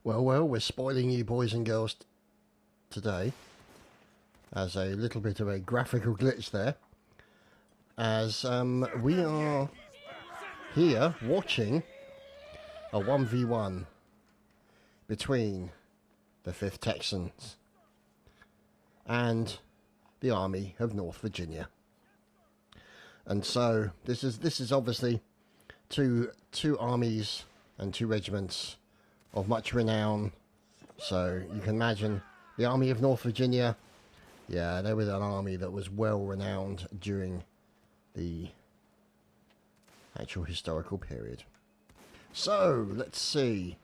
Well, we're spoiling you boys and girls today as a little bit of a graphical glitch there, as we are here watching a 1v1 between the 5th Texans and the Army of North Virginia. And so this is obviously two armies and two regiments of much renown. So you can imagine the Army of North Virginia, yeah, they were an army that was well renowned during the actual historical period. So let's see.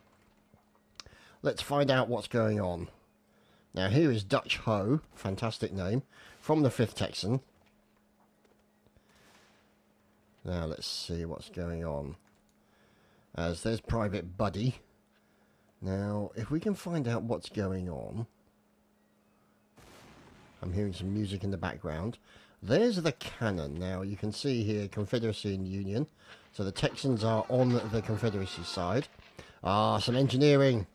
Let's find out what's going on. Now here is Dutch Ho, fantastic name, from the 5th Texan. Now let's see what's going on. As there's Private Buddy. Now, if we can find out what's going on. I'm hearing some music in the background. There's the cannon. Now, you can see here Confederacy and Union. So the Texans are on the Confederacy side. Ah, some engineering.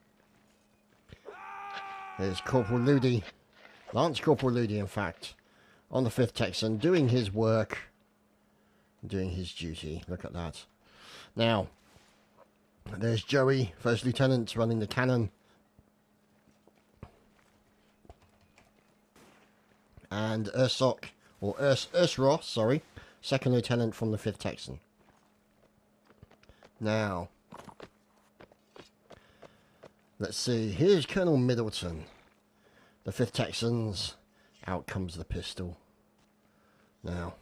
There's Corporal Ludi. Lance Corporal Ludi, in fact, on the 5th Texan, doing his work. Doing his duty. Look at that. Now, there's Joey, First Lieutenant, running the cannon. And Ursok, or Ross, sorry, 2nd Lieutenant from the 5th Texan. Now, let's see, here's Colonel Middleton. The 5th Texans, out comes the pistol. Now,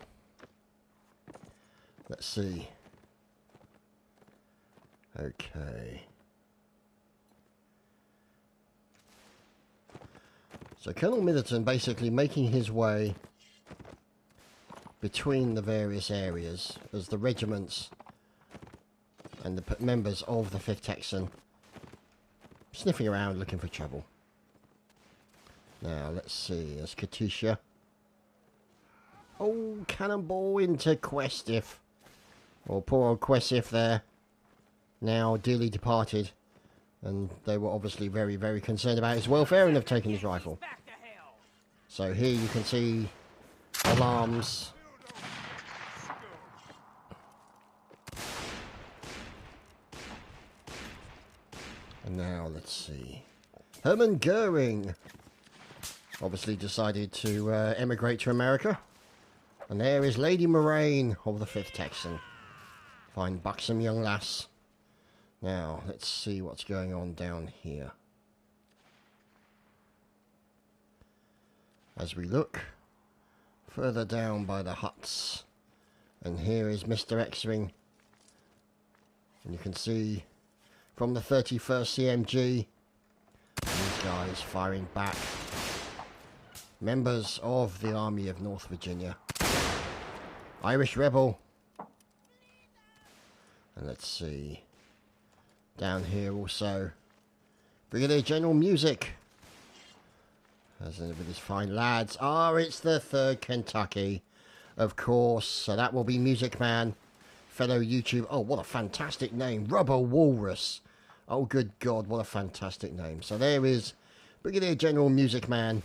let's see. Okay. So Colonel Middleton basically making his way between the various areas as the regiments and the members of the 5th Texan sniffing around looking for trouble. Now let's see, there's Chadtopia. Oh, cannonball into Questif. Oh, poor old Questif there. Now dearly departed, and they were obviously very, very concerned about his welfare and have taken his rifle. So here you can see alarms. And now let's see. Hermann Goering obviously decided to emigrate to America. And there is Lady Moraine of the 5th Texan. Fine buxom young lass. Now, let's see what's going on down here. As we look further down by the huts. And here is Mr. X-Wing. And you can see from the 31st CMG, these guys firing back. Members of the Army of North Virginia. Irish Rebel. And let's see. Down here also, Brigadier General Music. As with his fine lads. Ah, it's the 3rd Kentucky, of course. So that will be Music Man, fellow YouTube. Oh, what a fantastic name. Rubber Walrus. Oh, good God, what a fantastic name. So there is Brigadier General Music Man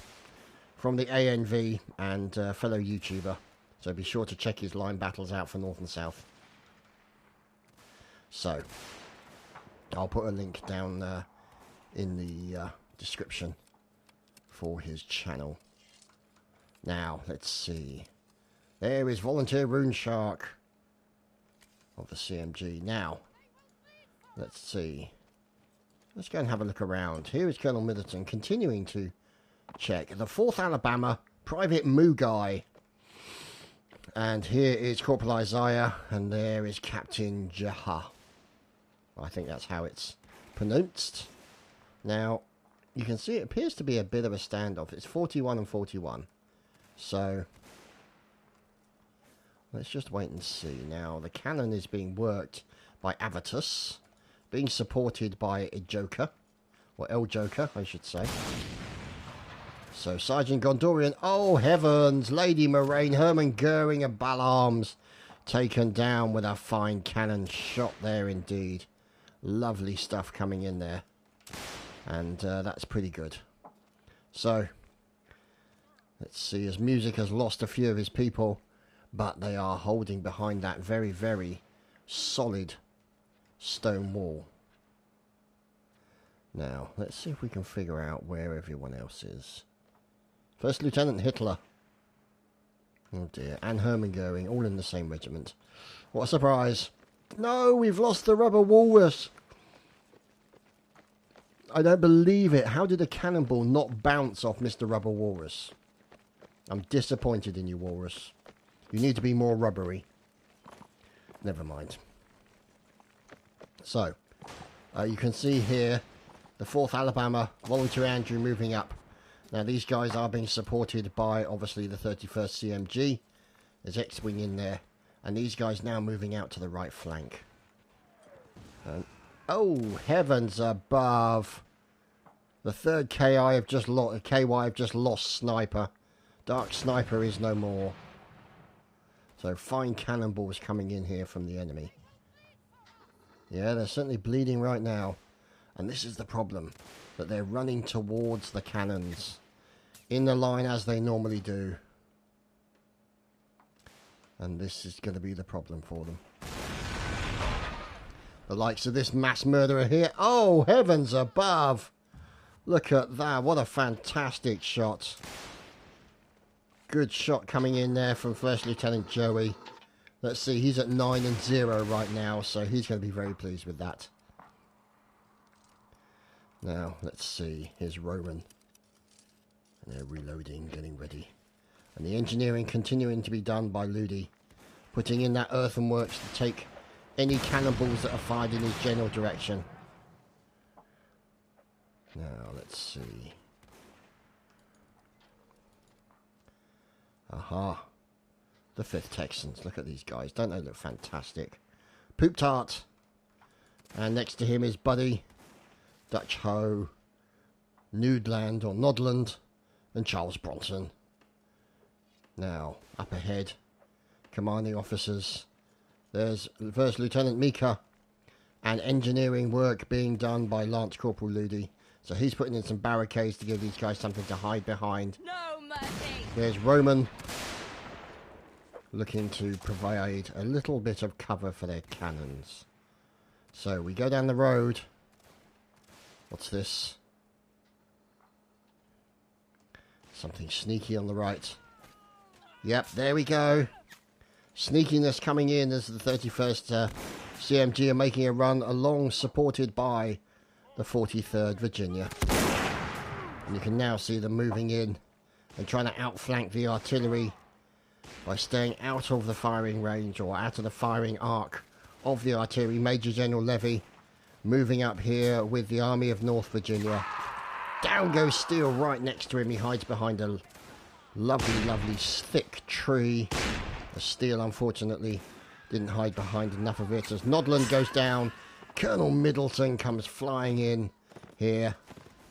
from the ANV and fellow YouTuber. So be sure to check his line battles out for North and South. So I'll put a link down in the description for his channel. Now, let's see. There is Volunteer Rune Shark of the CMG. Now, let's see. Let's go and have a look around. Here is Colonel Middleton continuing to check. The 4th Alabama, Private Mugai. And here is Corporal Isaiah, and there is Captain Jaha. I think that's how it's pronounced. Now, you can see it appears to be a bit of a standoff. It's 41 and 41. So, let's just wait and see. Now, the cannon is being worked by Avitus, being supported by a Joker, or El Joker, I should say. So, Sergeant Gondorian, oh heavens, Lady Moraine, Hermann Goering and Bal Arms taken down with a fine cannon shot there indeed. Lovely stuff coming in there. And that's pretty good. So, let's see, as Music has lost a few of his people, but they are holding behind that very, very solid stone wall. Now, let's see if we can figure out where everyone else is. First Lieutenant Hitler. Oh dear. And Hermann Goering, all in the same regiment. What a surprise. No, we've lost the rubber walrus. I don't believe it. How did a cannonball not bounce off Mr. Rubber Walrus? I'm disappointed in you, Walrus. You need to be more rubbery. Never mind. So, you can see here the 4th Alabama, Volunteer Andrew moving up. Now, these guys are being supported by, obviously, the 31st CMG. There's X-Wing in there. And these guys now moving out to the right flank. Oh, heavens above. The 3rd KI have just KY have just lost Sniper. Dark Sniper is no more. So fine cannonballs coming in here from the enemy. Yeah, they're certainly bleeding right now. And this is the problem. That they're running towards the cannons. In the line as they normally do. And this is going to be the problem for them. The likes of this mass murderer here. Oh, heavens above. Look at that. What a fantastic shot. Good shot coming in there from First Lieutenant Joey. Let's see. He's at 9-0 right now. So he's going to be very pleased with that. Now, let's see. Here's Roman. And they're reloading, getting ready. And the engineering continuing to be done by Ludi. Putting in that earthworks to take any cannonballs that are fired in his general direction. Now, let's see. Aha. The 5th Texans. Look at these guys. Don't they look fantastic? Poop Tart. And next to him is Buddy, Dutch Ho, Nudeland or Nodland, and Charles Bronson. Now, up ahead, commanding officers. There's First Lieutenant Mika, and engineering work being done by Lance Corporal Ludi. So he's putting in some barricades to give these guys something to hide behind. No mercy. There's Roman, looking to provide a little bit of cover for their cannons. So we go down the road. What's this? Something sneaky on the right. Yep, there we go. Sneakiness coming in as the 31st CMG are making a run along, supported by the 43rd Virginia. And you can now see them moving in and trying to outflank the artillery by staying out of the firing range or out of the firing arc of the artillery. Major General Levy moving up here with the Army of North Virginia. Down goes Steele right next to him. He hides behind a lovely, lovely thick tree. The Steele, unfortunately, didn't hide behind enough of it. As Nodland goes down, Colonel Middleton comes flying in here.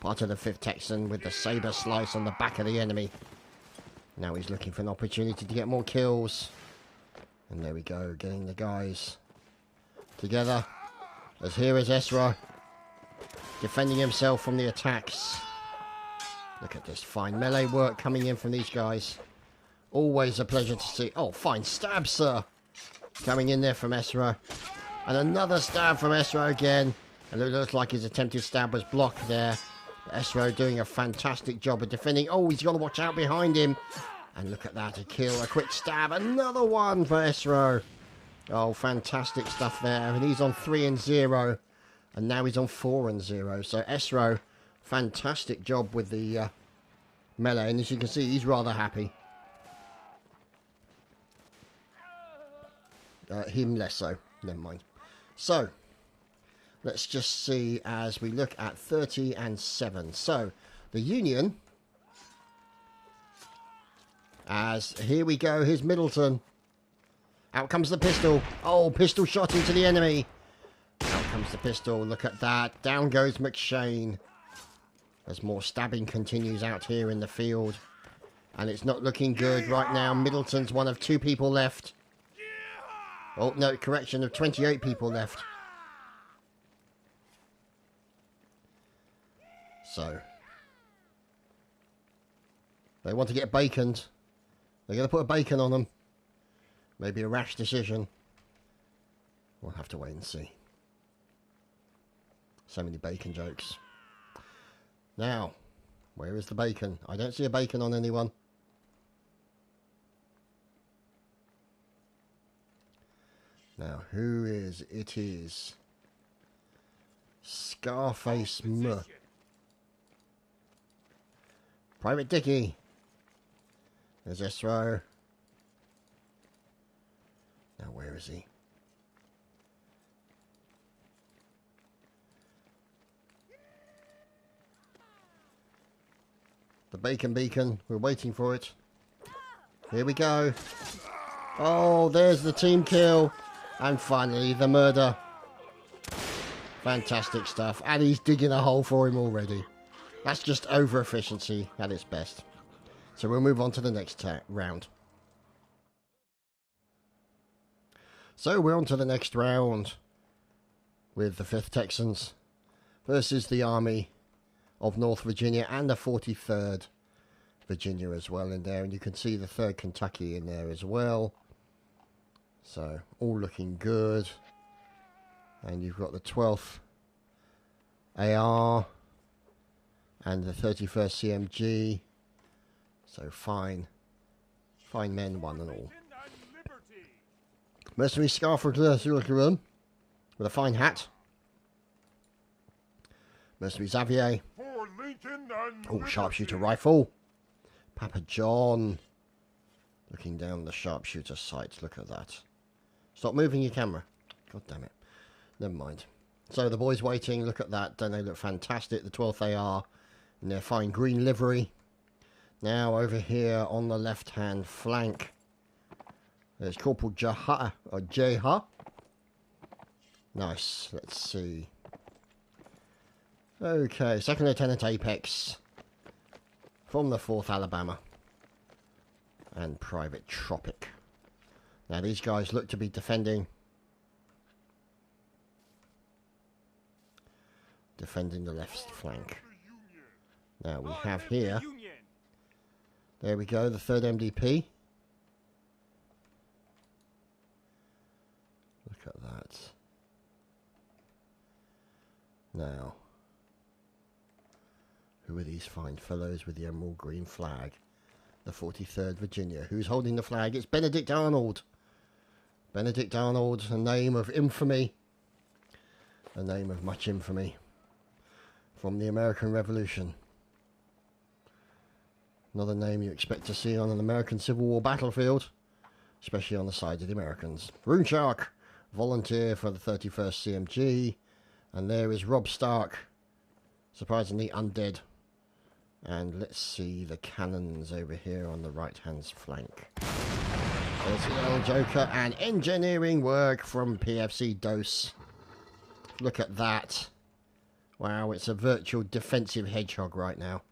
Part of the 5th Texan with the saber slice on the back of the enemy. Now he's looking for an opportunity to get more kills. And there we go, getting the guys together. As here is Ezra, defending himself from the attacks. Look at this fine melee work coming in from these guys. Always a pleasure to see. Oh, fine stab, sir. Coming in there from Ezra. And another stab from Ezra again. And it looks like his attempted stab was blocked there. But Ezra doing a fantastic job of defending. Oh, he's got to watch out behind him. And look at that, a kill, a quick stab. Another one for Ezra. Oh, fantastic stuff there. And he's on 3-0. And now he's on 4-0. So Ezra, fantastic job with the melee. And as you can see, he's rather happy. Him less so. Never mind. So, let's just see as we look at 30-7. So, the Union, as here we go, here's Middleton. Out comes the pistol. Oh, pistol shot into the enemy. Out comes the pistol. Look at that. Down goes McShane. As more stabbing continues out here in the field. And it's not looking good right now. Middleton's one of 2 people left. Oh, no, correction, of 28 people left. So, they want to get baconed. They're going to put a bacon on them. Maybe a rash decision. We'll have to wait and see. So many bacon jokes. Now, where is the bacon? I don't see a bacon on anyone. Now, who is? It is Scarface M. Private Dicky. There's Esro. Now, where is he? The bacon beacon. We're waiting for it. Here we go. Oh, there's the team kill. And finally, the murder. Fantastic stuff. And he's digging a hole for him already. That's just over efficiency at its best. So we'll move on to the next round. So we're on to the next round with the 5th Texans versus the Army of North Virginia and the 43rd Virginia as well in there. And you can see the 3rd Kentucky in there as well. So all looking good. And you've got the 12th AR and the 31st CMG. So fine men, one and all. Mercenary Scarf with a fine hat. Mercenary Xavier. Oh, sharpshooter rifle. Papa John. Looking down the sharpshooter sights. Look at that. Stop moving your camera. God damn it. Never mind. So the boys waiting. Look at that. Don't they look fantastic? The 12th AR in their fine green livery. Now over here on the left-hand flank, there's Corporal Jaha, or Jeha. Nice. Let's see. Okay, 2nd Lieutenant Apex from the 4th Alabama and Private Tropic. Now these guys look to be defending the left flank. Now we have here, there we go, the 3rd MDP. Look at that. Now, who are these fine fellows with the emerald green flag? The 43rd Virginia. Who's holding the flag? It's Benedict Arnold. Benedict Arnold, a name of infamy. A name of much infamy from the American Revolution. Another name you expect to see on an American Civil War battlefield, especially on the side of the Americans. Rune Shark, volunteer for the 31st CMG. And there is Rob Stark, surprisingly undead. And let's see the cannons over here on the right-hand flank. There's the old Joker and engineering work from PFC Dose. Look at that. Wow, it's a virtual defensive hedgehog right now.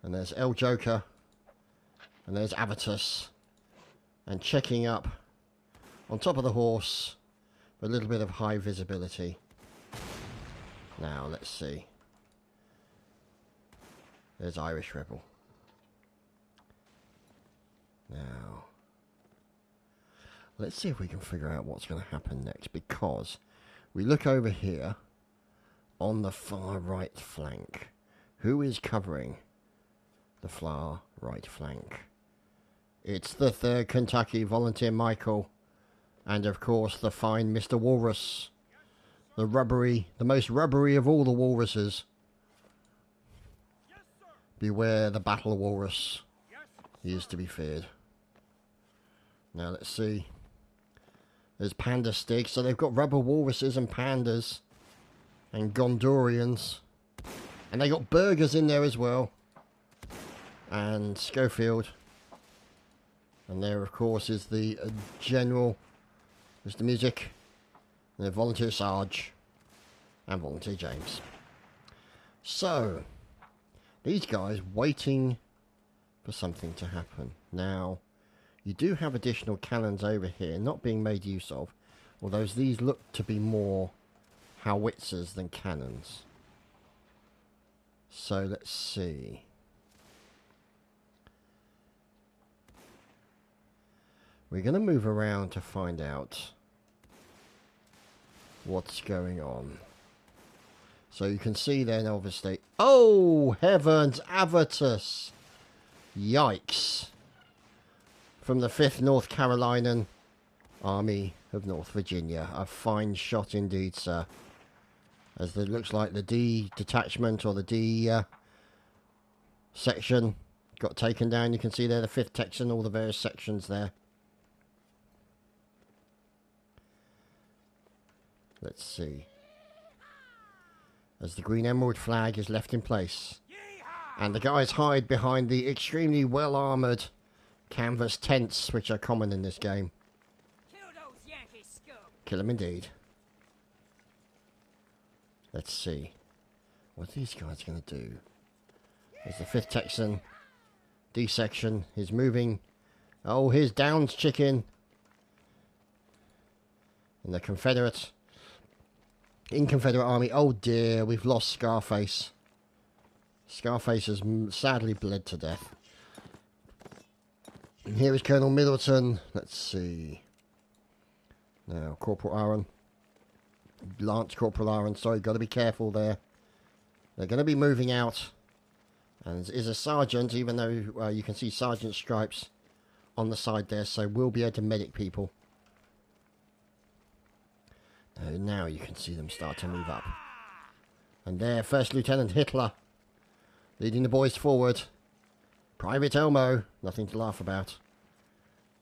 And there's El Joker. And there's Avitus. And checking up on top of the horse with a little bit of high visibility. Now, let's see. There's Irish Rebel. Now, let's see if we can figure out what's going to happen next, because we look over here on the far right flank. Who is covering the far right flank? It's the 3rd Kentucky Volunteer Michael, and of course the fine Mr. Walrus, the most rubbery of all the walruses. Beware the battle walrus. He is to be feared. Now let's see. There's Panda Stig. So they've got rubber walruses and pandas. And Gondorians. And they got burgers in there as well. And Schofield. And there of course is the General. There's the music. And the Volunteer Sarge. And Volunteer James. So, these guys waiting for something to happen. Now, you do have additional cannons over here not being made use of, although these look to be more howitzers than cannons. So let's see. We're going to move around to find out what's going on. So you can see then, obviously... Oh, heavens, Avitus! Yikes. From the 5th North Carolinian Army of North Virginia. A fine shot indeed, sir. As it looks like the D detachment or the D section got taken down. You can see there the 5th Texan, all the various sections there. Let's see. As the green emerald flag is left in place. And the guys hide behind the extremely well-armoured canvas tents, which are common in this game. Kill those Yankee scum. Kill them indeed. Let's see. What are these guys going to do? There's the 5th Texan. D section is moving. Oh, here's Down's chicken. And the Confederate... In Confederate Army, oh dear, we've lost Scarface. Scarface has sadly bled to death. And here is Colonel Middleton. Let's see. Now, Corporal Aaron. Lance Corporal Aaron, sorry, got to be careful there. They're going to be moving out. And there is a sergeant, even though you can see sergeant stripes on the side there, so we'll be able to medic people. Now you can see them start to move up. And there, First Lieutenant Hitler leading the boys forward. Private Elmo, nothing to laugh about.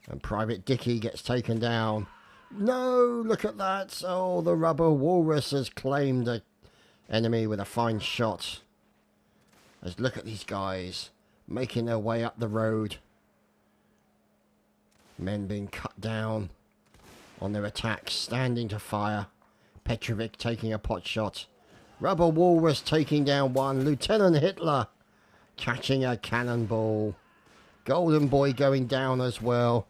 And Private Dickey gets taken down. No, look at that. Oh, the rubber walrus has claimed an enemy with a fine shot. Let's look at these guys making their way up the road. Men being cut down on their attacks, standing to fire. Petrovic taking a pot shot. Rubber Walrus taking down one. Lieutenant Hitler catching a cannonball. Golden Boy going down as well.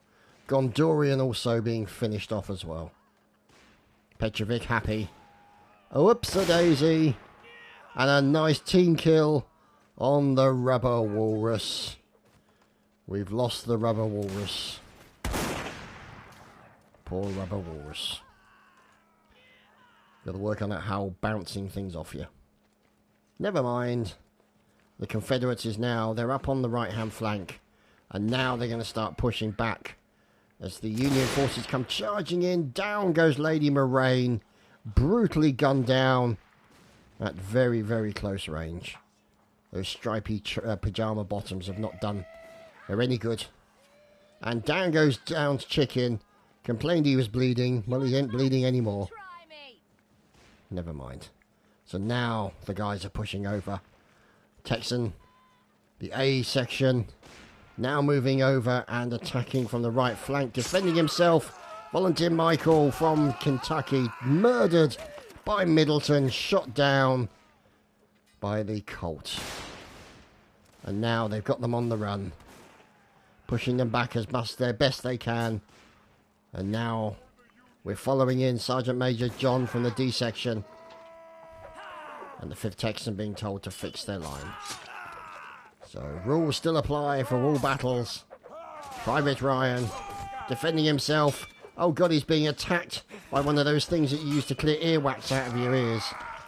Gondorian also being finished off as well. Petrovic happy. Whoops-a-daisy. And a nice team kill on the Rubber Walrus. We've lost the Rubber Walrus. Poor Rubber Walrus. Got to work on that how bouncing things off you. Never mind. The Confederates is now, they're up on the right hand flank. And now they're going to start pushing back. As the Union forces come charging in. Down goes Lady Moraine. Brutally gunned down. At very, very close range. Those stripy pyjama bottoms have not done her any good. And down goes Down's chicken. Complained he was bleeding. Well, he ain't bleeding anymore. Never mind. So now the guys are pushing over. Texan, the A section, now moving over and attacking from the right flank. Defending himself. Volunteer Michael from Kentucky. Murdered by Middleton. Shot down by the Colt. And now they've got them on the run. Pushing them back as much their best they can. And now we're following in Sergeant Major John from the D section. And the 5th Texan being told to fix their line. So rules still apply for all battles. Private Ryan defending himself. Oh god, he's being attacked by one of those things that you use to clear earwax out of your ears.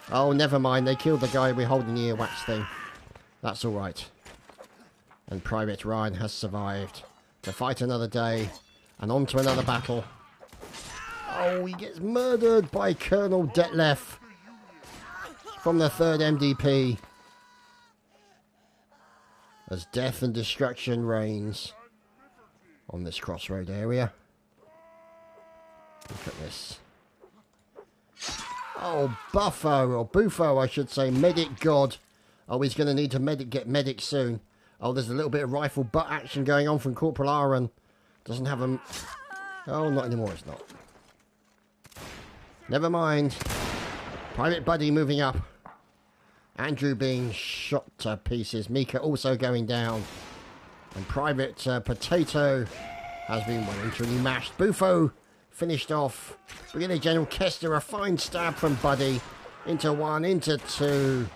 Oh, never mind, they killed the guy with holding the earwax thing. That's alright. And Private Ryan has survived to fight another day. And on to another battle. Oh, he gets murdered by Colonel Detlef from the 3rd MDP. As death and destruction reigns on this crossroad area. Look at this. Oh, Buffo, I should say. Medic God. Oh, he's going to need to get medic soon. Oh, there's a little bit of rifle butt action going on from Corporal Aaron. Doesn't have a... Oh, not anymore, it's not. Never mind. Private Buddy moving up. Andrew being shot to pieces. Mika also going down. And Private Potato has been well and truly mashed. Buffo finished off. Brigadier General Kester, a fine stab from Buddy. Into one, into two.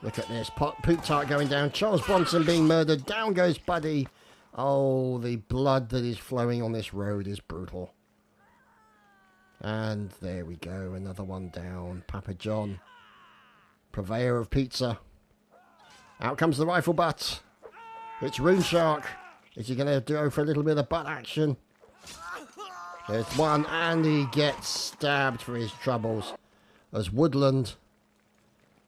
Look at this. Poop Tart going down. Charles Bronson being murdered. Down goes Buddy. Oh, the blood that is flowing on this road is brutal. And there we go. Another one down. Papa John, purveyor of pizza. Out comes the rifle butt. It's Rune Shark. Is he going to go for a little bit of butt action? There's one, and he gets stabbed for his troubles. As Woodland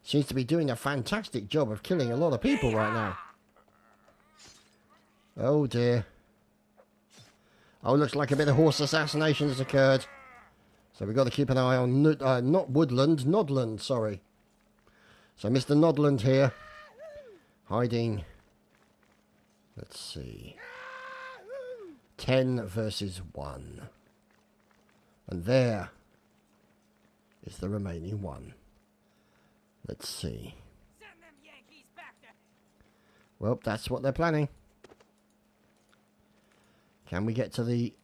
seems to be doing a fantastic job of killing a lot of people right now. Oh dear. Oh, looks like a bit of horse assassination has occurred. So we've got to keep an eye on, not Woodland, Nodland, sorry. So Mr. Nodland here, hiding, let's see, 10 versus 1. And there is the remaining one. Let's see. Send them Yankees back to... Well, that's what they're planning. Can we get to the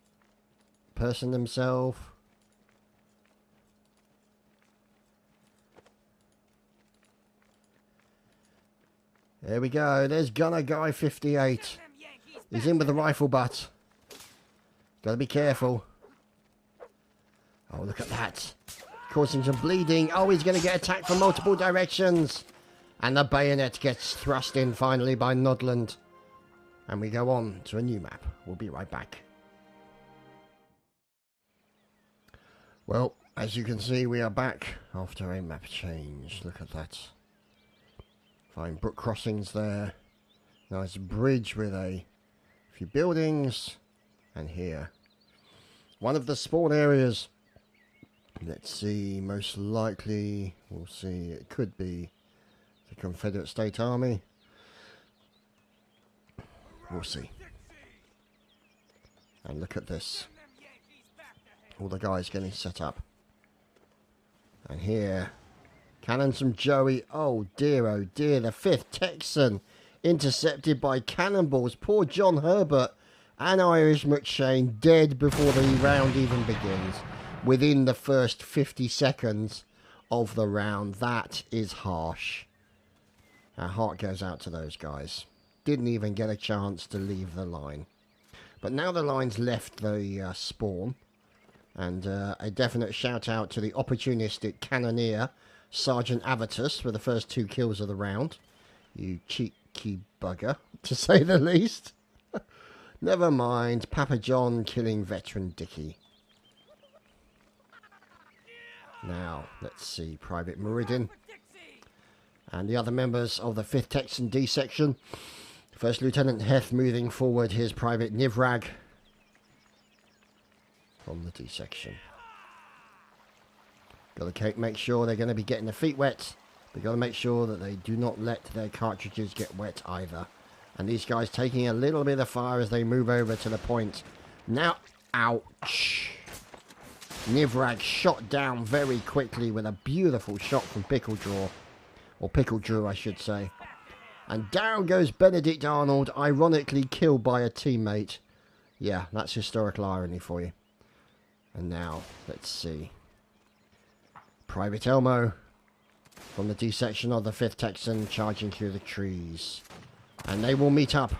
person themselves? There we go. There's Gunner Guy 58. He's in with the rifle butt. Gotta be careful. Oh, look at that. Causing some bleeding. Oh, he's going to get attacked from multiple directions. And the bayonet gets thrust in finally by Nodland. And we go on to a new map. We'll be right back. Well, as you can see, we are back after a map change. Look at that. Fine brook crossings there. Nice bridge with a few buildings. And here, one of the spawn areas. Let's see, most likely, we'll see, it could be the Confederate State Army. We'll see. And look at this. All the guys getting set up. And here, cannons from Joey. Oh dear, the 5th Texan intercepted by cannonballs. Poor John Herbert and Irish McShane dead before the round even begins. Within the first 50 seconds of the round. That is harsh. Our heart goes out to those guys. Didn't even get a chance to leave the line. But now the line's left the spawn. And a definite shout out to the opportunistic cannoneer, Sergeant Avitus, for the first 2 kills of the round. You cheeky bugger, to say the least. Never mind, Papa John killing veteran Dickie. Now, let's see, Private Meridian and the other members of the 5th Texan D section. First Lieutenant Heth moving forward his Private Nivrag from the D section. Got to make sure they're going to be getting their feet wet. They've got to make sure that they do not let their cartridges get wet either. And these guys taking a little bit of fire as they move over to the point. Now, ouch. Nivrag shot down very quickly with a beautiful shot from Pickle Draw. Or Pickle Drew, I should say. And down goes Benedict Arnold, ironically killed by a teammate. Yeah, that's historical irony for you. And now, let's see. Private Elmo from the D section of the 5th Texan charging through the trees. And they will meet up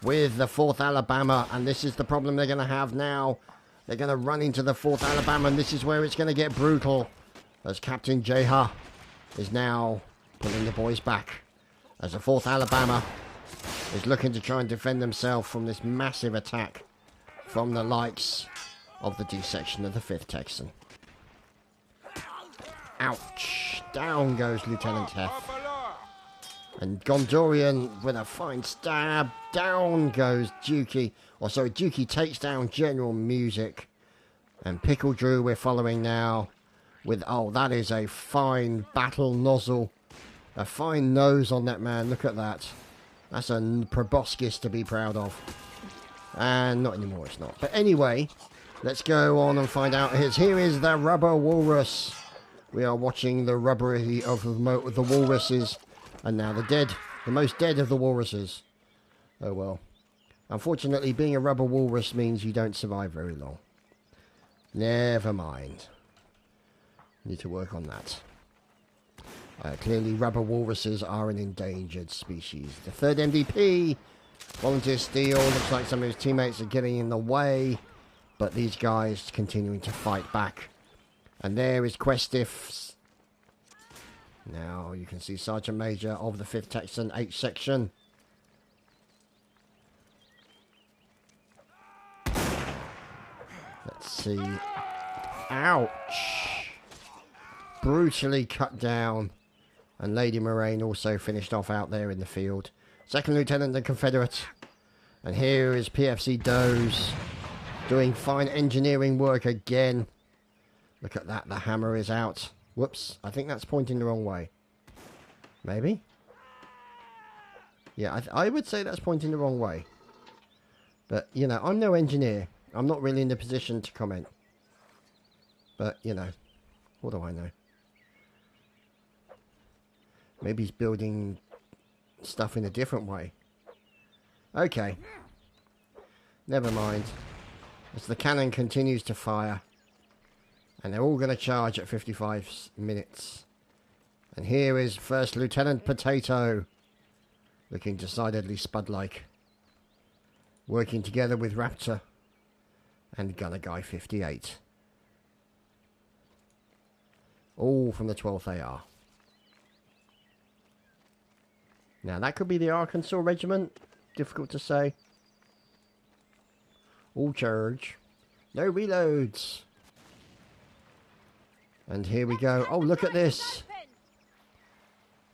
with the 4th Alabama. And this is the problem they're going to have now. They're going to run into the 4th Alabama, and this is where it's going to get brutal. As Captain Jeha is now pulling the boys back. As the 4th Alabama is looking to try and defend themselves from this massive attack from the likes of the D section of the 5th Texan. Ouch. Down goes Lieutenant Heth. And Gondorian with a fine stab. Down goes Dukey. Or sorry, Dukey takes down General Music. And Pickle Drew we're following now. With, oh, that is a fine battle nozzle. A fine nose on that man. Look at that. That's a proboscis to be proud of. And not anymore, it's not. But anyway, let's go on and find out. Here is the Rubber Walrus. We are watching the rubbery of the walruses. And now the dead. The most dead of the walruses. Oh well. Unfortunately, being a rubber walrus means you don't survive very long. Never mind. Need to work on that. Clearly rubber walruses are an endangered species. The third MVP, volunteer steal. Looks like some of his teammates are getting in the way, but these guys continuing to fight back. And there is Questifs. Now you can see Sergeant Major of the 5th Texan H section. Let's see. Ouch! Brutally cut down. And Lady Moraine also finished off out there in the field. Second Lieutenant the Confederate. And here is PFC Doze doing fine engineering work again. Look at that, the hammer is out. Whoops, I think that's pointing the wrong way. Maybe? Yeah, I would say that's pointing the wrong way. But, you know, I'm no engineer. I'm not really in the position to comment. But, you know, what do I know? Maybe he's building stuff in a different way. Okay. Never mind. As the cannon continues to fire. And they're all going to charge at 55 minutes. And here is First Lieutenant Potato. Looking decidedly Spud-like. Working together with Raptor. And Gunner Guy 58. All from the 12th AR. Now that could be the Arkansas Regiment. Difficult to say. All charge. No reloads. And here we go. Oh, look at this.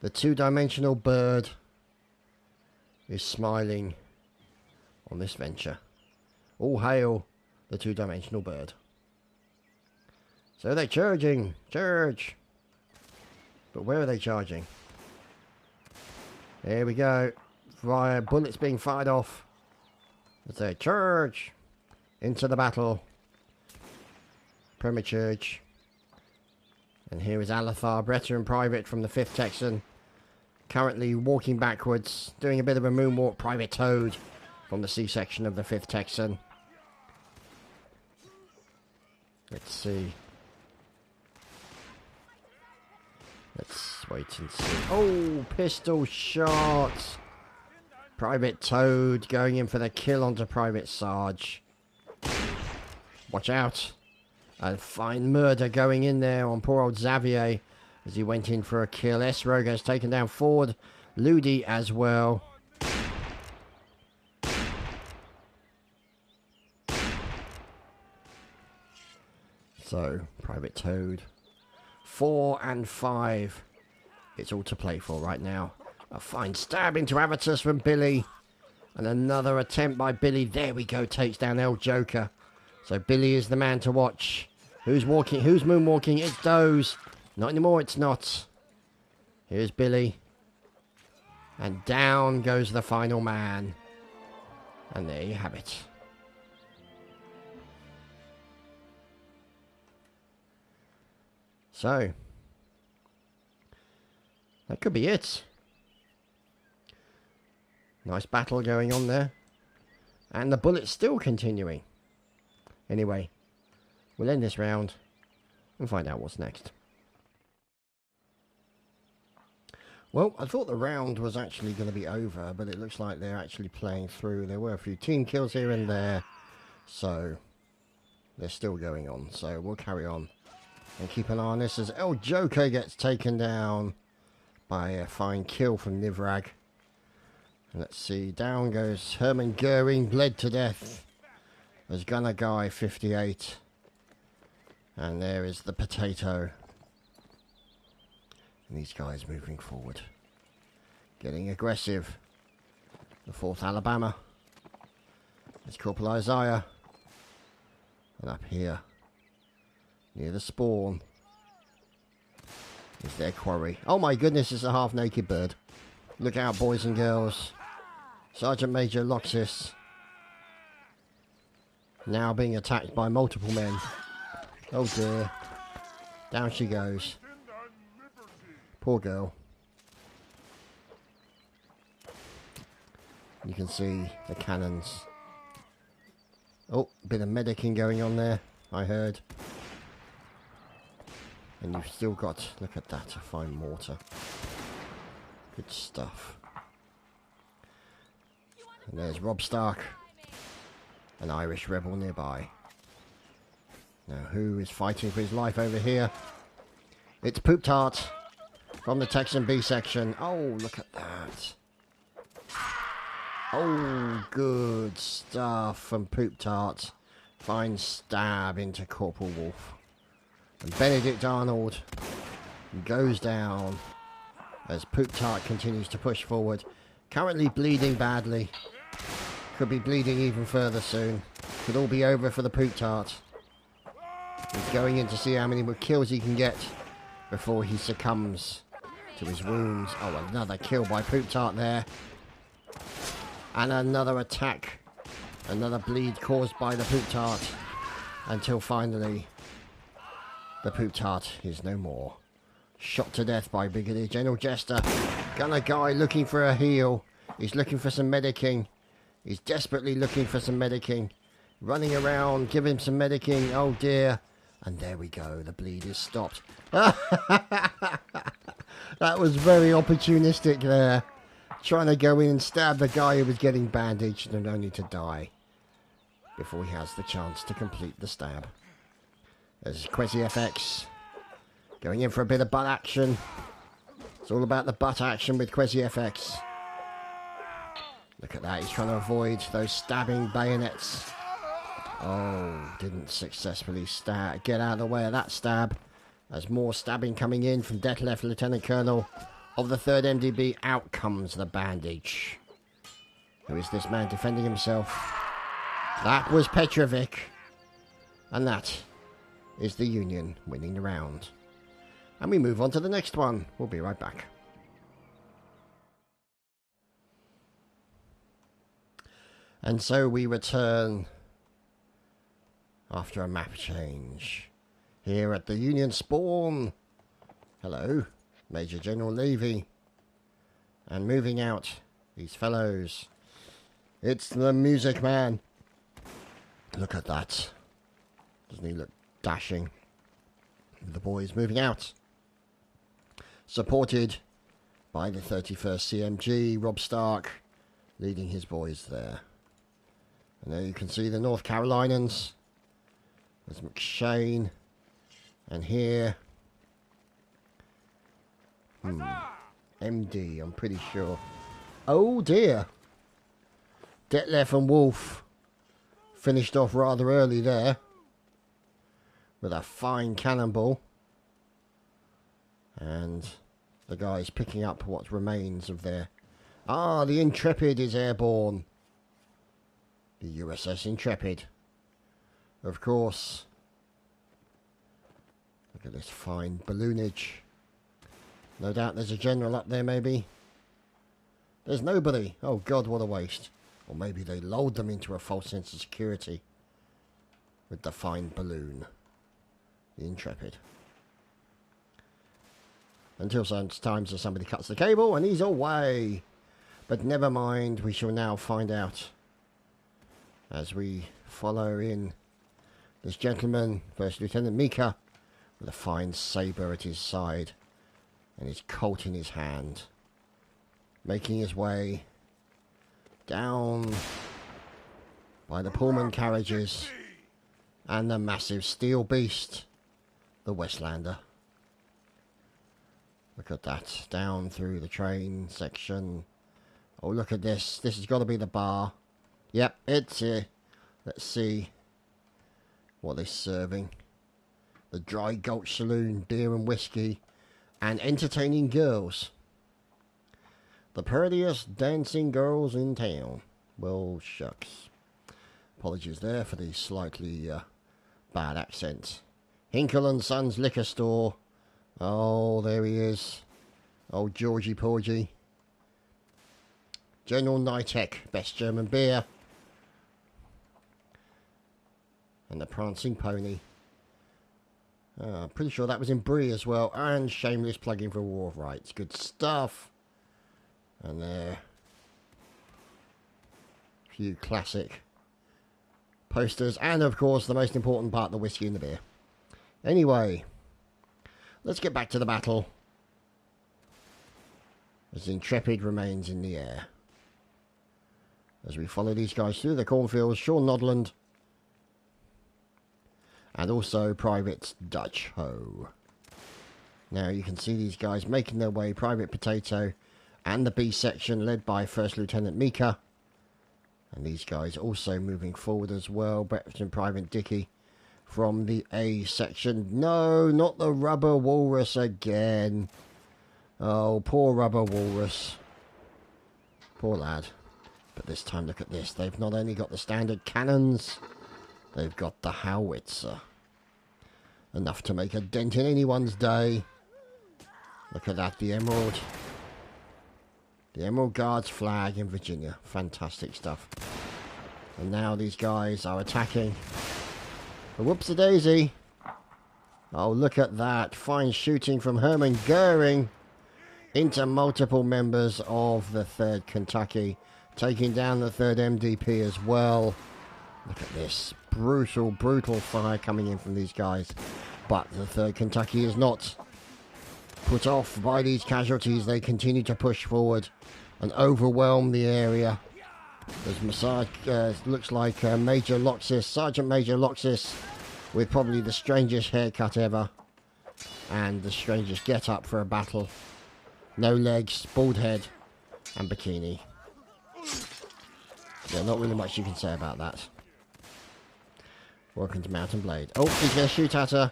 The two-dimensional bird is smiling on this venture. All hail the two-dimensional bird. So they're charging. Charge. But where are they charging? There we go. Fire, bullets being fired off. As they charge into the battle. Permachurch. And here is Alathar, veteran private from the 5th Texan. Currently walking backwards, doing a bit of a moonwalk. Private Toad from the C section of the 5th Texan. Let's see. Let's wait and see. Oh, pistol shot. Private Toad going in for the kill onto Private Sarge. Watch out. A fine murder going in there on poor old Xavier as he went in for a kill. S-Rogue has taken down Ford. Ludi as well. So, Private Toad. 4 and 5. It's all to play for right now. A fine stab into Avitus from Billy. And another attempt by Billy. There we go. Takes down El Joker. So Billy is the man to watch. Who's walking? Who's moonwalking? It's Doze. Not anymore, it's not. Here's Billy. And down goes the final man. And there you have it. So, that could be it. Nice battle going on there. And the bullet's still continuing. Anyway, we'll end this round and find out what's next. Well, I thought the round was actually going to be over, but it looks like they're actually playing through. There were a few team kills here and there, so they're still going on. So we'll carry on and keep an eye on this as El Joker gets taken down by a fine kill from Nivrag. And let's see, down goes Hermann Goering, bled to death as Gunner Guy 58. And there is the Potato. And these guys moving forward. Getting aggressive. The 4th Alabama. There's Corporal Isaiah. And up here, near the spawn, is their quarry. Oh my goodness, it's a half-naked bird. Look out, boys and girls. Sergeant Major Loxis. Now being attacked by multiple men. Oh dear. Down she goes. Poor girl. You can see the cannons. Oh, bit of medicing going on there, I heard. And you've still got, look at that, a fine mortar. Good stuff. And there's Rob Stark, an Irish rebel nearby. Now, who is fighting for his life over here? It's Poop Tart from the Texan B section. Oh, look at that. Oh, good stuff from Poop Tart. Fine stab into Corporal Wolf. And Benedict Arnold goes down as Poop Tart continues to push forward. Currently bleeding badly. Could be bleeding even further soon. Could all be over for the Poop Tart. He's going in to see how many more kills he can get before he succumbs to his wounds. Oh, another kill by Poop Tart there. And another attack. Another bleed caused by the Poop Tart. Until finally, the Poop Tart is no more. Shot to death by Brigadier General Jester. Gunner guy looking for a heal. He's looking for some medicing. He's desperately looking for some medicing. Running around, give him some medicing. Oh dear. And there we go. The bleed is stopped. That was very opportunistic there. Trying to go in and stab the guy who was getting bandaged and only to die before he has the chance to complete the stab. There's Quesi FX going in for a bit of butt action. It's all about the butt action with Quesi FX. Look at that, he's trying to avoid those stabbing bayonets. Oh, didn't successfully get out of the way of that stab. There's more stabbing coming in from Detlef, Lieutenant Colonel of the 3rd MDB. Out comes the bandage. Who is this man defending himself? That was Petrovic. And that is the Union winning the round. And we move on to the next one. We'll be right back. And so we return after a map change here at the Union spawn. Hello, Major General Levy. And moving out these fellows, it's the Music Man. Look at that. Doesn't he look dashing? The boys moving out. Supported by the 31st CMG, Rob Stark leading his boys there. And there you can see the North Carolinians. There's McShane. And here, MD, I'm pretty sure. Oh dear. Detlef and Wolf finished off rather early there with a fine cannonball. And the guys picking up what remains of their... Ah, the Intrepid is airborne. The USS Intrepid. Of course. Look at this fine balloonage. No doubt there's a general up there, maybe. There's nobody. Oh God, what a waste. Or maybe they lulled them into a false sense of security with the fine balloon. The Intrepid. Until such times as somebody cuts the cable and he's away. But never mind, we shall now find out as we follow in this gentleman, First Lieutenant Mika, with a fine sabre at his side and his Colt in his hand, making his way down by the Pullman carriages and the massive steel beast, the Westlander. Look at that, down through the train section. Oh, look at this. This has got to be the bar. Yep, it's here. Let's see what they're serving. The Dry Gulch Saloon, beer and whiskey, and entertaining girls. The prettiest dancing girls in town. Well, shucks. Apologies there for the slightly bad accent. Hinkle and Sons Liquor Store. Oh, there he is. Oh, Georgie Porgy. General Nitek, best German beer. And the Prancing Pony. Pretty sure that was in Brie as well. And shameless plugging for War of Rights. Good stuff. And there. A few classic posters. And of course the most important part, the whiskey and the beer. Anyway. Let's get back to the battle. As Intrepid remains in the air. As we follow these guys through the cornfields, Sean Nodland. And also Private Dutch Ho. Now you can see these guys making their way, Private Potato and the B section led by First Lieutenant Mika. And these guys also moving forward as well, Breakfast and Private Dicky from the A section. No, not the Rubber Walrus again. Oh, poor Rubber Walrus. Poor lad. But this time, look at this. They've not only got the standard cannons, they've got the howitzer. Enough to make a dent in anyone's day. Look at that, the Emerald. The Emerald Guards flag in Virginia. Fantastic stuff. And now these guys are attacking. Whoops-a-daisy. Oh, look at that. Fine shooting from Hermann Goering into multiple members of the 3rd Kentucky. Taking down the 3rd MDP as well. Look at this. Brutal, brutal fire coming in from these guys. But the 3rd Kentucky is not put off by these casualties. They continue to push forward and overwhelm the area. There's Massage, looks like Major Loxis, Sergeant Major Loxis, with probably the strangest haircut ever. And the strangest get-up for a battle. No legs, bald head, and bikini. Yeah, not really much you can say about that. Welcome to Mountain Blade. Oh, he's going to shoot at her.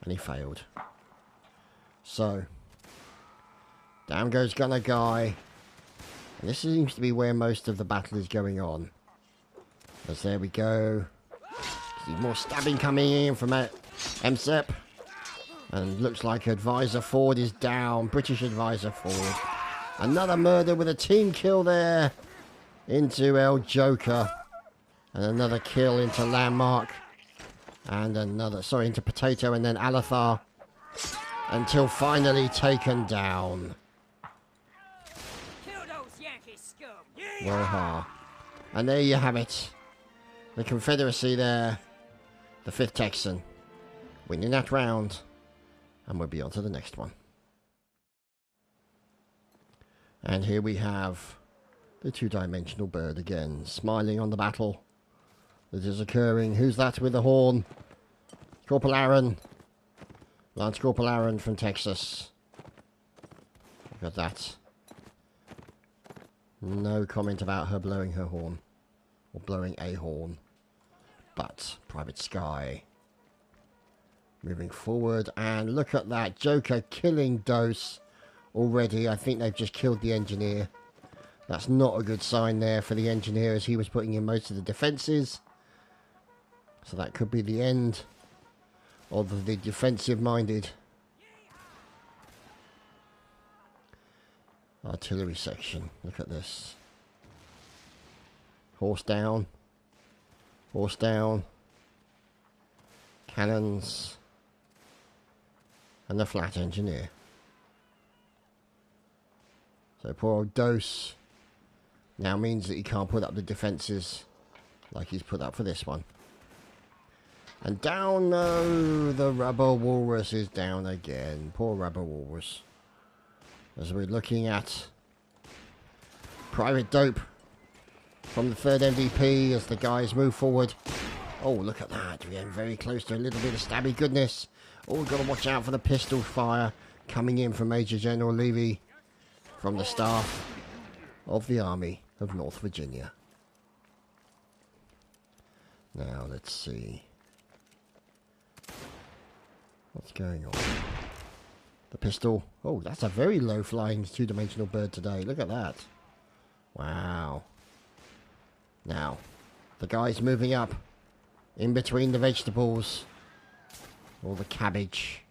And he failed. So, down goes Gunner Guy. And this seems to be where most of the battle is going on. As there we go. See more stabbing coming in from MSEP. And looks like Advisor Ford is down. British Advisor Ford. Another murder with a team kill there. Into El Joker. And another kill into Landmark. And another, sorry, into Potato and then Alathar. Until finally taken down. Kill those Yankee scum. Well, ha. And there you have it. The Confederacy there. The 5th Texan. Winning that round. And we'll be on to the next one. And here we have the 2-dimensional bird again. Smiling on the battle that is occurring. Who's that with the horn? Corporal Aaron. Lance Corporal Aaron from Texas. Look at that. No comment about her blowing her horn. Or blowing a horn. But Private Sky. Moving forward. And look at that. Joker killing Dose already. I think they've just killed the engineer. That's not a good sign there for the engineer as he was putting in most of the defences. So that could be the end of the defensive-minded artillery section. Look at this. Horse down. Horse down. Cannons. And the flat engineer. So poor old Dose now means that he can't put up the defences like he's put up for this one. And down, no, the Rubber Walrus is down again. Poor Rubber Walrus. As we're looking at Private Dope from the 3rd MDP as the guys move forward. Oh, look at that. We're getting very close to a little bit of stabby goodness. Oh, we've got to watch out for the pistol fire coming in from Major General Levy from the staff of the Army of North Virginia. Now, let's see. What's going on? The pistol. Oh, that's a very low flying 2-dimensional bird today. Look at that. Wow. Now, the guy's moving up in between the vegetables. Or the cabbage.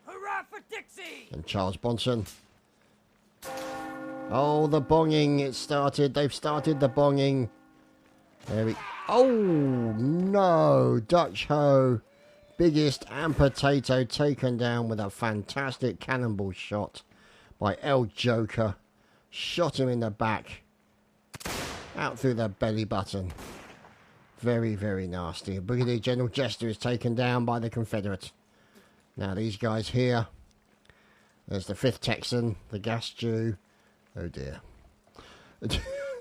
Hurrah for Dixie! And Charles Bronson. Oh, the bonging. It started. They've started the bonging. There we... Oh, no. Dutch Ho. Biggest and Potato taken down with a fantastic cannonball shot by El Joker. Shot him in the back. Out through the belly button. Very, very nasty. Brigadier General Jester is taken down by the Confederate. Now these guys here. There's the 5th Texan, the gas Jew. Oh dear.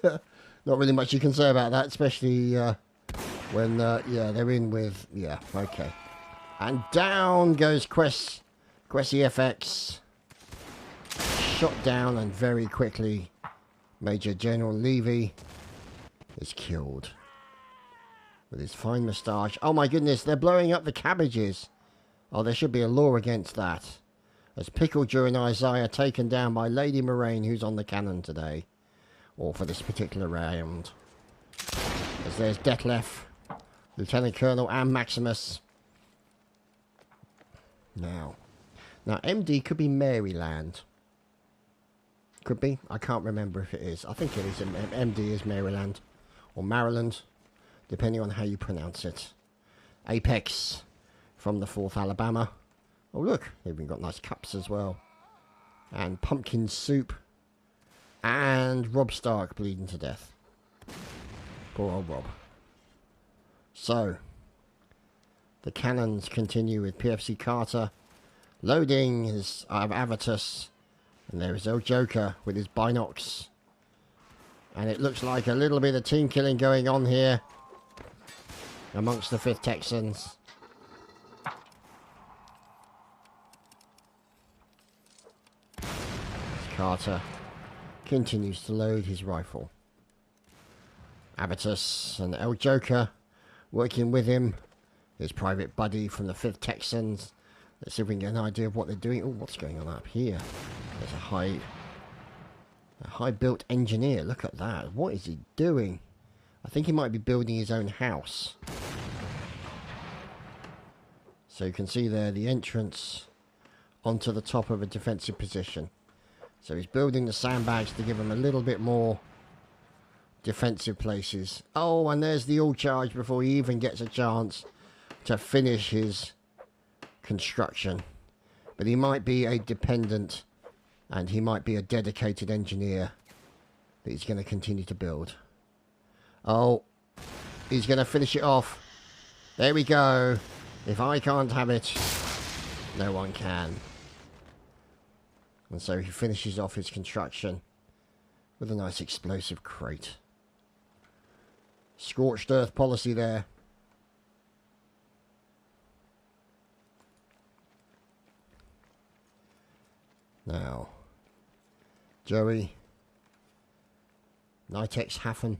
Not really much you can say about that, especially when, yeah, they're in with, yeah, okay. And down goes Quessy FX. Shot down, and very quickly Major General Levy is killed. With his fine moustache. Oh my goodness, they're blowing up the cabbages. Oh, there should be a law against that. As Pickle during Isaiah taken down by Lady Moraine, who's on the cannon today. Or for this particular round. As there's Detlef, Lieutenant Colonel, and Maximus. Now MD could be Maryland. Could be. I can't remember if it is. I think it is. MD is Maryland. Or Maryland. Depending on how you pronounce it. Apex from the 4th Alabama. Oh look, they've even got nice cups as well. And pumpkin soup. And Rob Stark bleeding to death. Poor old Rob. So, the cannons continue with PFC Carter. Loading his Avitus. And there is El Joker with his binocs. And it looks like a little bit of team killing going on here. Amongst the 5th Texans. Carter continues to load his rifle. Avitus and El Joker working with him. His private buddy from the 5th Texans. Let's see if we can get an idea of what they're doing. Oh, what's going on up here? There's a high-built engineer. Look at that. What is he doing? I think he might be building his own house. So you can see there the entrance onto the top of a defensive position. So he's building the sandbags to give him a little bit more defensive places. Oh, and there's the all charge before he even gets a chance to finish his construction. But he might be a dependent and he might be a dedicated engineer that he's going to continue to build. Oh, he's going to finish it off. There we go. If I can't have it, no one can. And so he finishes off his construction with a nice explosive crate. Scorched earth policy there. Now, Joey, Nitex Hafen.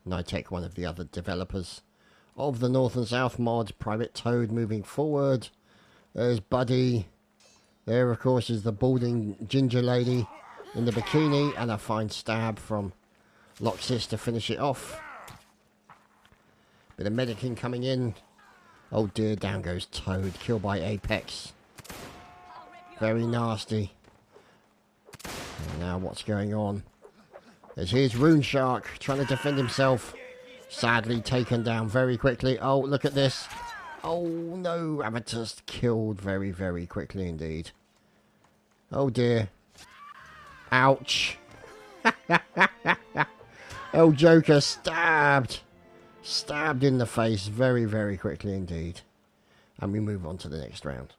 Nitec, one of the other developers of the North and South mod. Private Toad moving forward. There's Buddy. There, of course, is the balding ginger lady in the bikini. And a fine stab from Loxis to finish it off. Bit of medicing coming in. Oh dear, down goes Toad. Killed by Apex. Very nasty. And now what's going on? Here's Rune Shark trying to defend himself. Sadly taken down very quickly. Oh, look at this. Oh no, Avitus killed very, very quickly indeed. Oh dear. Ouch. El Joker stabbed. Stabbed in the face very, very quickly indeed. And we move on to the next round.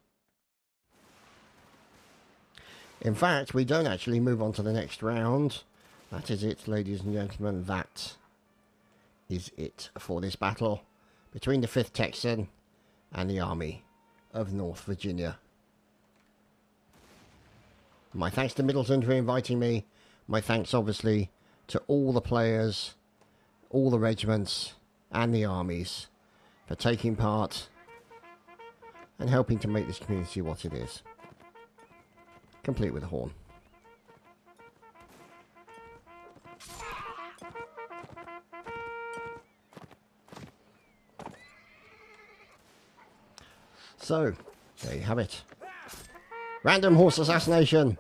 In fact, we don't actually move on to the next round. That is it, ladies and gentlemen. That is it for this battle between the 5th Texan and the Army of North Virginia. My thanks to Middleton for inviting me. My thanks, obviously, to all the players, all the regiments, and the armies for taking part and helping to make this community what it is. Complete with a horn. So, there you have it. Random horse assassination.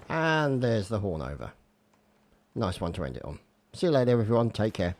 And there's the horn over. Nice one to end it on. See you later, everyone. Take care.